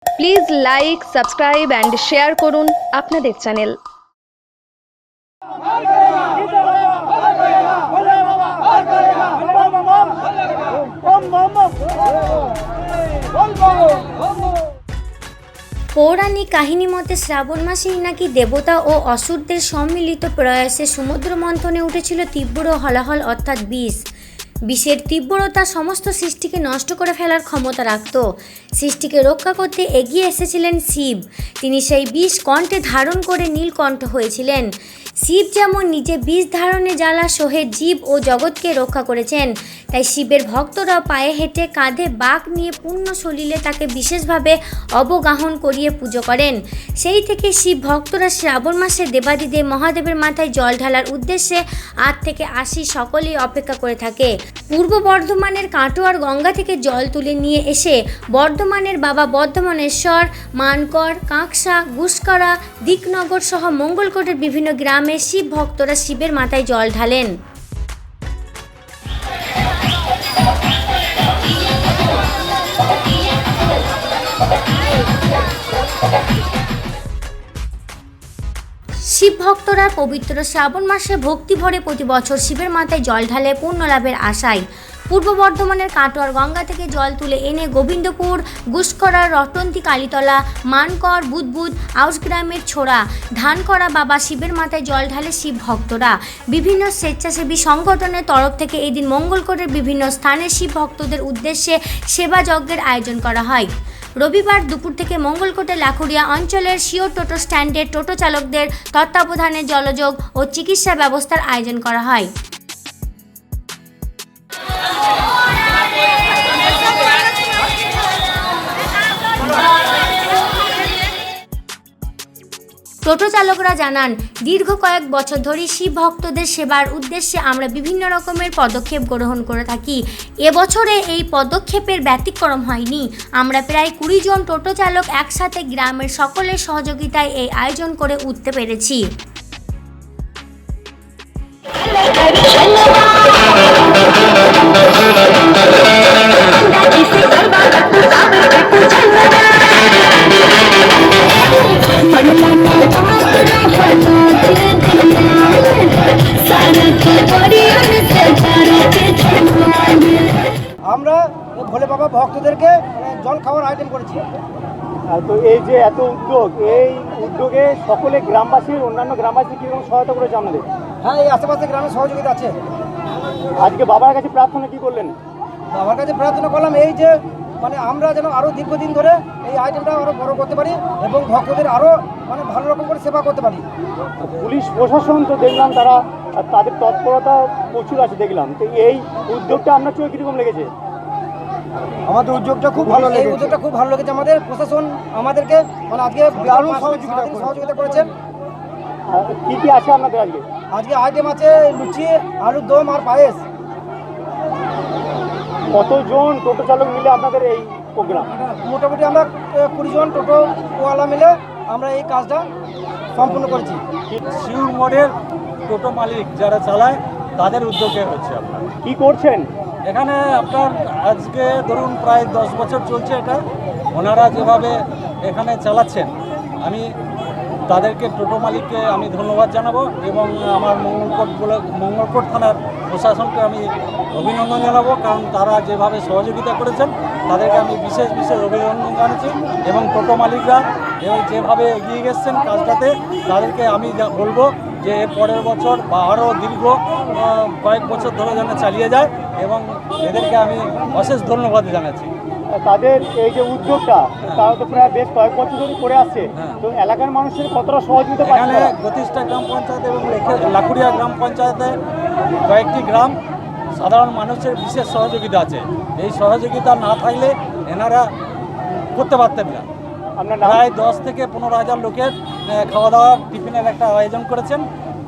Please like, subscribe and share করুন আপনাদের channel. পৌরাণিক কাহিনী মতে শ্রাবণ মাসেই নাকি দেবতা ও অসুরদের সম্মিলিত প্রয়াসে সমুদ্র মন্থনে উঠেছিল তীব্র হলাহল অর্থাৎ বিষ। বিষের তীব্রতা সমস্ত সৃষ্টিকে নষ্ট করে ফেলার ক্ষমতা রাখত। সৃষ্টিকে রক্ষা করতে এগিয়ে এসেছিলেন শিব। তিনি সেই বিষ কণ্ঠে ধারণ করে নীলকণ্ঠ হয়েছিলেন। শিব যেমন নিজে বিষ ধারণে জ্বালা সহে জীব ও জগৎকে রক্ষা করেছেন, তাই শিবের ভক্তরা পায়ে হেঁটে কাঁধে বাঁক নিয়ে পূর্ণ সলিলে তাকে বিশেষভাবে অবগাহন করিয়ে পুজো করেন। সেই থেকে শিব ভক্তরা শ্রাবণ মাসে দেবাদিদেব মহাদেবের মাথায় জল ঢালার উদ্দেশ্যে 8 থেকে 80 সকলেই অপেক্ষা করে থাকে। পূর্ব বর্ধমানের কাটোয়ার গঙ্গা থেকে জল তুলে নিয়ে এসে বর্ধমানের বাবা বর্ধমানেশ্বর, মানকর, কাঁকসা, গুসকরা, দিকনগর সহ মঙ্গলকোটের বিভিন্ন গ্রামে শিব ভক্তরা শিবের মাথায় জল ঢালেন। শিব ভক্তরা পবিত্র শ্রাবণ মাসে ভক্তি ভরে প্রতি বছর শিবের মাথায় জল ঢালে পুণ্য লাভের আশায় পূর্ব বর্ধমানের কাটোয়ার গঙ্গা থেকে জল তুলে এনে গোবিন্দপুর, গুসকরা, রটন্তী, কালীতলা, মানকর, বুদবুদ, আউসগ্রামের ছোড়া, ধানকরা বাবা শিবের মাথায় জল ঢালে শিব ভক্তরা। বিভিন্ন স্বেচ্ছাসেবী সংগঠনের তরফ থেকে এই দিন মঙ্গলকোটের বিভিন্ন স্থানে শিব ভক্তদের উদ্দেশ্যে সেবা যজ্ঞের আয়োজন করা হয়। রবিবার দুপুর থেকে মঙ্গলকোটের লাখুরিয়া অঞ্চলের শিওর টোটো স্ট্যান্ডের টোটো চালকদের তত্ত্বাবধানে জলযোগ ও চিকিৎসা ব্যবস্থার আয়োজন করা হয়। টোটো চালকরা জানান, দীর্ঘ কয়েক বছর ধরে শিব ভক্তদের সেবার উদ্দেশ্যে আমরা বিভিন্ন রকমের পদক্ষেপ গ্রহণ করে থাকি। এবছরে এই পদক্ষেপের ব্যতিক্রম হয়নি। আমরা প্রায় 20 জন টোটো চালক একসাথে গ্রামের সকলের সহযোগিতায় এই আয়োজন করে উঠতে পেরেছি। আমরা ভোলে বাবা ভক্তদেরকে জল খাওয়ার আইটেম করেছি। তো এই যে এত উদ্যোগ, এই উদ্যোগে সকলে গ্রামবাসীর অন্যান্য গ্রামবাসী কীরকম সহায়তা করেছে আপনাদের? হ্যাঁ, এই আশেপাশে গ্রামের সহযোগিতা আছে। আজকে বাবার কাছে প্রার্থনা কি করলেন? বাবার কাছে প্রার্থনা করলাম এই যে আমরা যেন আরও দীর্ঘদিন ধরে এই আইটেমটা আরও বড় করতে পারি এবং ভক্তদের আরও ভালো রকম করে সেবা করতে পারি। পুলিশ প্রশাসন তো দেখলাম তাদের তৎপরতা প্রচুর আছে দেখলাম। তো এই উদ্যোগটা আপনার চোখে কীরকম লেগেছে? আমাদের উদ্যোগটা খুব ভালো লেগেছে। উদ্যোগটা খুব ভালো লেগেছে। আমাদের প্রশাসন আমাদেরকে আজকে দারুণ সহযোগিতা করেছেন। কী কী আছে আপনাদের আজকে? আজকে আইটেম আছে লুচি, আলুর দম আর পায়েস। কতজন টোটো চালক মিলে আপনাদের এই প্রোগ্রাম? মোটামুটি আমরা 20 জন টোটোওয়ালা মিলে আমরা এই কাজটা সম্পূর্ণ করেছি। শিউর মোড়ের টোটো মালিক যারা চালায় তাদের উদ্যোগে হচ্ছে। আপনার কি করছেন এখানে? আপনার আজকে ধরুন প্রায় 10 বছর চলছে এটা। ওনারা যেভাবে এখানে চালাচ্ছেন, আমি তাদেরকে টোটো মালিককে আমি ধন্যবাদ জানাবো এবং আমার মঙ্গলকোট থানার প্রশাসনকে আমি অভিনন্দন জানাবো, কারণ তারা যেভাবে সহযোগিতা করেছেন তাদেরকে আমি বিশেষ অভিনন্দন জানাচ্ছি। এবং টোটো মালিকরা যেভাবে এগিয়ে গেছেন কাজটাতে, তাদেরকে আমি বলবো যে এর পরের বছর বা আরও দীর্ঘ কয়েক বছর ধরে যেন চালিয়ে যায় এবং এদেরকে আমি অশেষ ধন্যবাদ জানাচ্ছি। তাদের এই যে উদ্যোগটা, তারা তো প্রায় বেশ কয়েক বছর ধরে করে আসছে। তো এলাকার মানুষের কতটা সহযোগিতা পাচ্ছে? এখানে গতিষ্ঠা গ্রাম পঞ্চায়েত এবং লাখুরিয়া গ্রাম পঞ্চায়েতে কয়েকটি গ্রাম সাধারণ মানুষের বিশেষ সহযোগিতা আছে। এই সহযোগিতা না থাকলে এনারা করতে পারতেন না। প্রায় 10 থেকে 15 হাজার লোকের খাওয়া দাওয়া টিফিনের একটা আয়োজন করেছেন